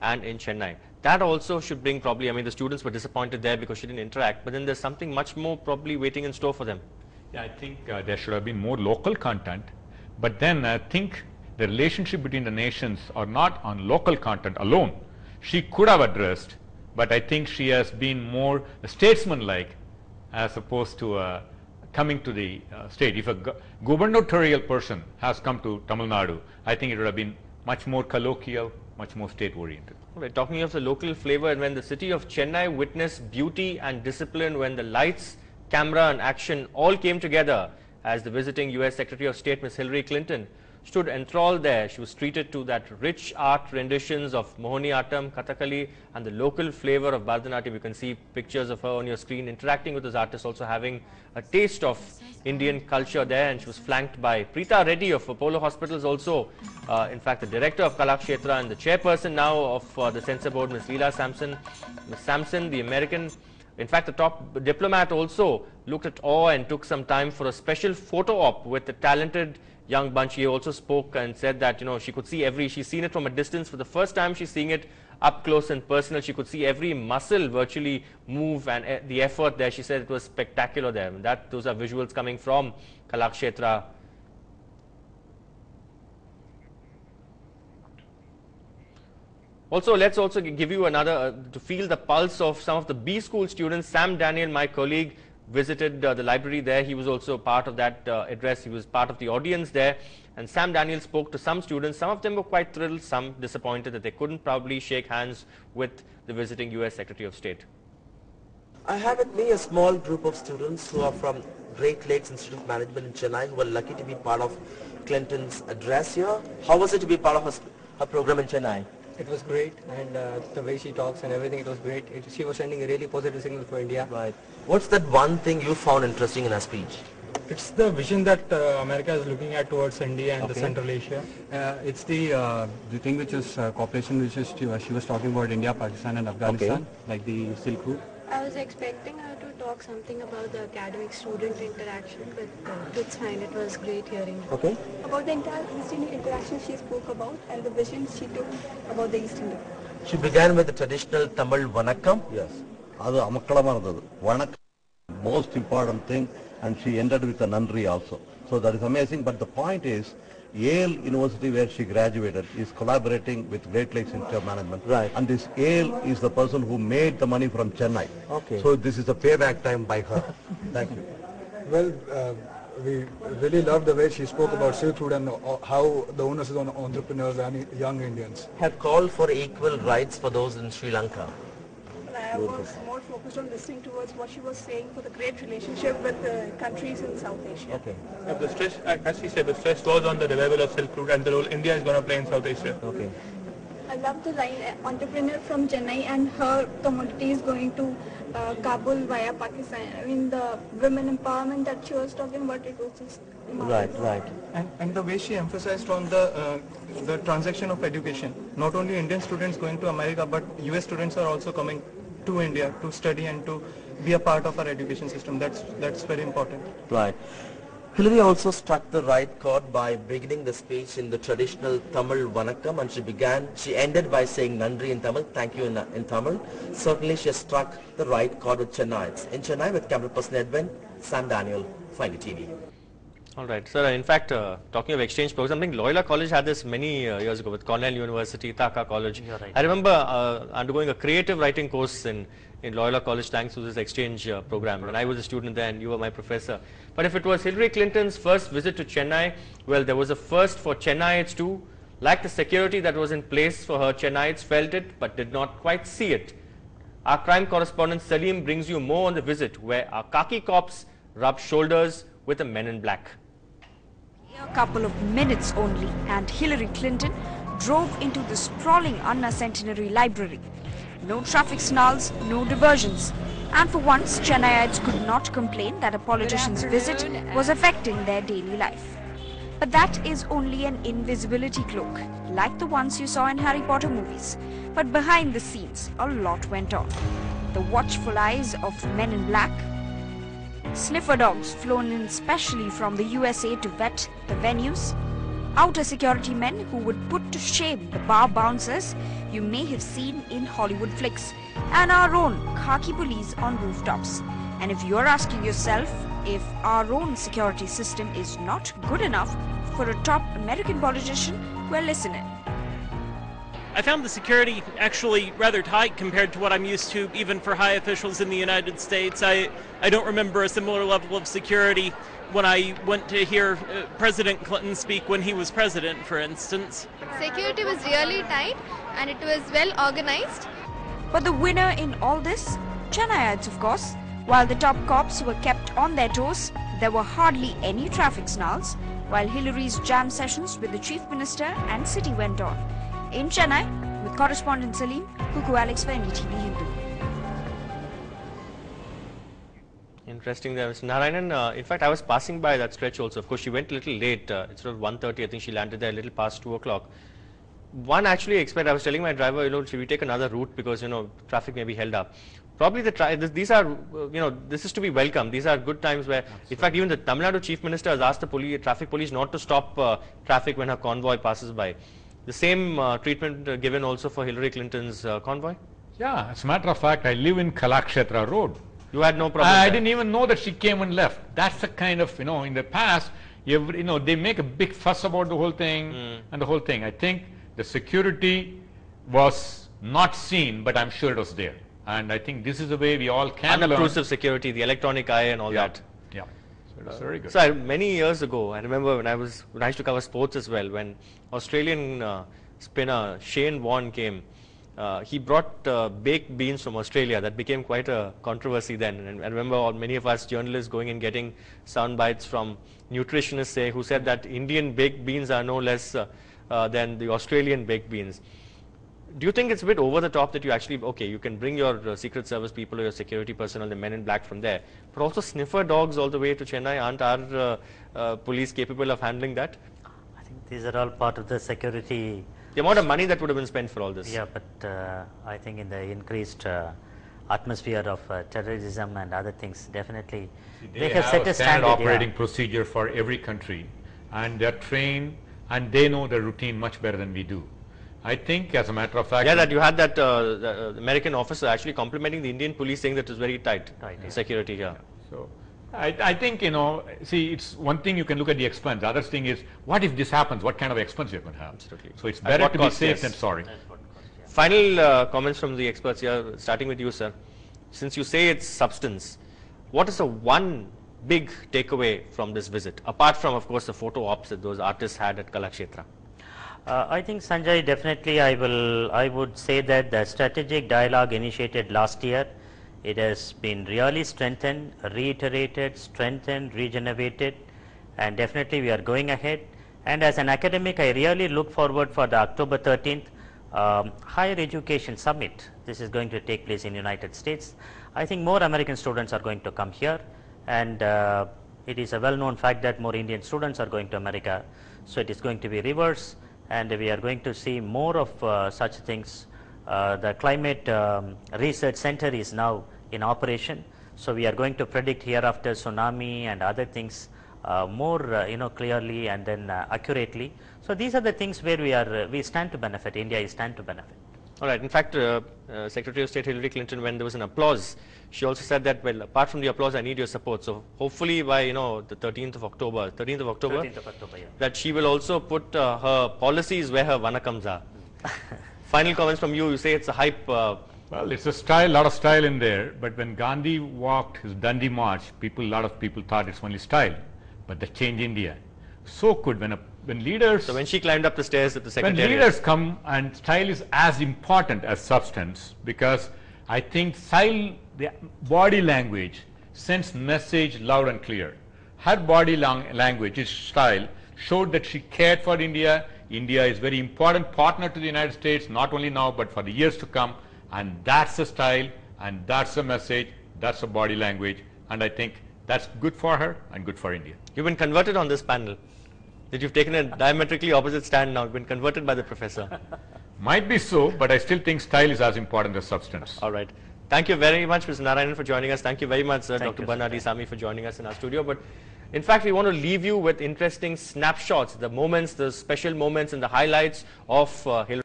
and in Chennai. That also should bring probably, I mean, the students were disappointed there because she didn't interact, but then there's something much more probably waiting in store for them. Yeah, I think there should have been more local content, but then I think the relationship between the nations are not on local content alone. She could have addressed, but I think she has been more statesman-like as opposed to coming to the state. If a gubernatorial person has come to Tamil Nadu, I think it would have been much more colloquial, much more state-oriented. Right, talking of the local flavor, and when the city of Chennai witnessed beauty and discipline, when the lights, camera and action all came together as the visiting US Secretary of State, Ms. Hillary Clinton, stood enthralled there. She was treated to that rich art renditions of Mohiniyattam, Kathakali and the local flavor of Bharatanatyam. You can see pictures of her on your screen interacting with those artists, also having a taste of Indian culture there, and she was flanked by Preeta Reddy of Apollo Hospitals also. In fact, the director of Kalakshetra and the chairperson now of the censor board, Ms. Leela Sampson. Ms. Sampson, the American, in fact, the top diplomat also looked at awe and took some time for a special photo op with the talented young bunch. He also spoke and said that, you know, she could see she's seen it from a distance. For the first time, she's seeing it up close and personal. She could see every muscle virtually move, and the effort there, she said it was spectacular there. And those are visuals coming from Kalakshetra. Also, let's also give you another, to feel the pulse of some of the B school students. Sam Daniel, my colleague, visited the library there. He was also part of that address. He was part of the audience there. And Sam Daniel spoke to some students. Some of them were quite thrilled, some disappointed that they couldn't probably shake hands with the visiting US Secretary of State. I have with me a small group of students who are from Great Lakes Institute of Management in Chennai, who were lucky to be part of Clinton's address here. How was it to be part of her program in Chennai? It was great, and the way she talks and everything, it was great. She was sending a really positive signal for India. Right. What's that one thing you found interesting in her speech? It's the vision that America is looking at towards India and the Central Asia. It's the thing which is cooperation, which is she was talking about India, Pakistan and Afghanistan, like the Silk Route. I was expecting her to talk something about the academic student interaction, but it's fine. It was great hearing. Okay. About the entire East Indian interaction she spoke about and the vision she took about the East India. She began with the traditional Tamil Vanakkam. Yes. Vanakkam, most important thing, and she ended with a Nandri also. So that is amazing, but the point is, Yale University, where she graduated, is collaborating with Great Lakes Institute of Management. Right. And this Yale is the person who made the money from Chennai. Okay. So this is a payback time by her. Thank you. Well, we really loved the way she spoke about Silk Route and how the onus is on entrepreneurs and young Indians. Have called for equal rights for those in Sri Lanka. I was more focused on listening towards what she was saying for the great relationship with the countries in South Asia. Okay. The stress, as she said, the stress was on the revival of Silk Route and the role India is going to play in South Asia. Okay. I love the line, entrepreneur from Chennai and her commodity is going to Kabul via Pakistan. I mean, the women empowerment that she was talking about, it was just Right, right. And the way she emphasized on the transaction of education. Not only Indian students going to America, but US students are also coming to India to study and to be a part of our education system. That's very important. Right. Hillary also struck the right chord by beginning the speech in the traditional Tamil Vanakkam, and she ended by saying Nandri in Tamil, thank you in Tamil. Certainly she has struck the right chord with Chennai. In Chennai with camera person Edwin, Sam Daniel, Find TV. All right, sir. In fact, talking of exchange programs, I think Loyola College had this many years ago with Cornell University, Dhaka College. You're right. I remember undergoing a creative writing course in Loyola College thanks to this exchange program. And I was a student there and you were my professor. But if it was Hillary Clinton's first visit to Chennai, well, there was a first for Chennaites too. Like the security that was in place for her, Chennaites felt it but did not quite see it. Our crime correspondent Salim brings you more on the visit, where our khaki cops rub shoulders with the men in black. A couple of minutes only, and Hillary Clinton drove into the sprawling Anna Centenary Library. No traffic snarls, no diversions. And for once, Chennaites could not complain that a politician's visit was affecting their daily life. But that is only an invisibility cloak, like the ones you saw in Harry Potter movies. But behind the scenes, a lot went on. The watchful eyes of men in black, sniffer dogs flown in specially from the USA to vet the venues, outer security men who would put to shame the bar bouncers you may have seen in Hollywood flicks, and our own khaki police on rooftops. And if you're asking yourself if our own security system is not good enough for a top American politician, well, listen in. I found the security actually rather tight compared to what I'm used to, even for high officials in the United States. I don't remember a similar level of security when I went to hear President Clinton speak when he was president, for instance. Security was really tight and it was well organized. But the winner in all this? Chennaiites, of course. While the top cops were kept on their toes, there were hardly any traffic snarls, while Hillary's jam sessions with the Chief Minister and city went on. In Chennai, with correspondent Salim, Kuku Alex for NDTV Hindu. Interesting there, Mr. Narayanan. In fact, I was passing by that stretch also. Of course, she went a little late. Instead of 1:30, I think she landed there a little past 2 o'clock. One actually expect, I was telling my driver, should we take another route because, traffic may be held up. Probably these are, this is to be welcome. These are good times where, in fact, even the Tamil Nadu Chief Minister has asked the traffic police not to stop traffic when her convoy passes by. The same treatment given also for Hillary Clinton's convoy? Yeah, as a matter of fact, I live in Kalakshetra Road. You had no problem I there. didn't even know that she came and left. That's the kind of, in the past, they make a big fuss about the whole thing and the whole thing. I think the security was not seen, but I'm sure it was there. And I think this is the way we all can learn. Unobtrusive security, the electronic eye and all that. Yeah, so it's very good. So many years ago, I remember when I used to cover sports as well, when Australian spinner Shane Warne came, he brought baked beans from Australia. That became quite a controversy then. And I remember many of us journalists going and getting sound bites from nutritionists who said that Indian baked beans are no less than the Australian baked beans. Do you think it's a bit over the top that you actually, you can bring your Secret Service people or your security personnel, the men in black from there, but also sniffer dogs all the way to Chennai? Aren't our police capable of handling that? I think these are all part of the security. The amount of money that would have been spent for all this. Yeah, but I think in the increased atmosphere of terrorism and other things, definitely They have set a standard operating procedure for every country, and they're trained and they know the routine much better than we do. I think, as a matter of fact, that you had that the American officer actually complimenting the Indian police, saying that it was very tight security here. So I think, see, it's one thing you can look at the expense. The other thing is, what if this happens? What kind of expense you're going to have? Absolutely. So it's better to be safe than sorry. Final comments from the experts here, starting with you, sir. Since you say it's substance, what is the one big takeaway from this visit, apart from, of course, the photo ops that those artists had at Kalakshetra? I think, Sanjay, definitely I would say that the strategic dialogue initiated last year, it has been really strengthened, reiterated, strengthened, regenerated, and definitely we are going ahead. And as an academic, I really look forward for the October 13th Higher Education Summit. This is going to take place in the United States. I think more American students are going to come here, and it is a well-known fact that more Indian students are going to America. So it is going to be reverse, and we are going to see more of such things. The Climate Research Center is now in operation, so we are going to predict hereafter tsunami and other things more clearly and then accurately. So these are the things where we stand to benefit. India is stand to benefit. All right. In fact, Secretary of State Hillary Clinton, when there was an applause, she also said that, well, apart from the applause, I need your support. So hopefully by, the 13th of October, that she will also put her policies where her vanakams are. Final comments from you. You say it's a hype. Well, it's a style, lot of style in there. But when Gandhi walked his Dandi March, a lot of people thought it's only style. But that changed India. So could when leaders. So when she climbed up the stairs at the Secretariat. When leaders come, and style is as important as substance, because I think style, the body language sends message loud and clear. Her body language, his style, showed that she cared for India. India is very important partner to the United States, not only now but for the years to come. And that's the style, and that's the message, that's the body language, and I think that's good for her and good for India. You've been converted on this panel. That you've taken a diametrically opposite stand now. You've been converted by the professor. Might be so, but I still think style is as important as substance. All right. Thank you very much, Mr. Narayanan, for joining us. Thank you very much, Dr. Banadi Sami, for joining us in our studio. But In fact, we want to leave you with interesting snapshots, the moments, the special moments and the highlights of Hillary.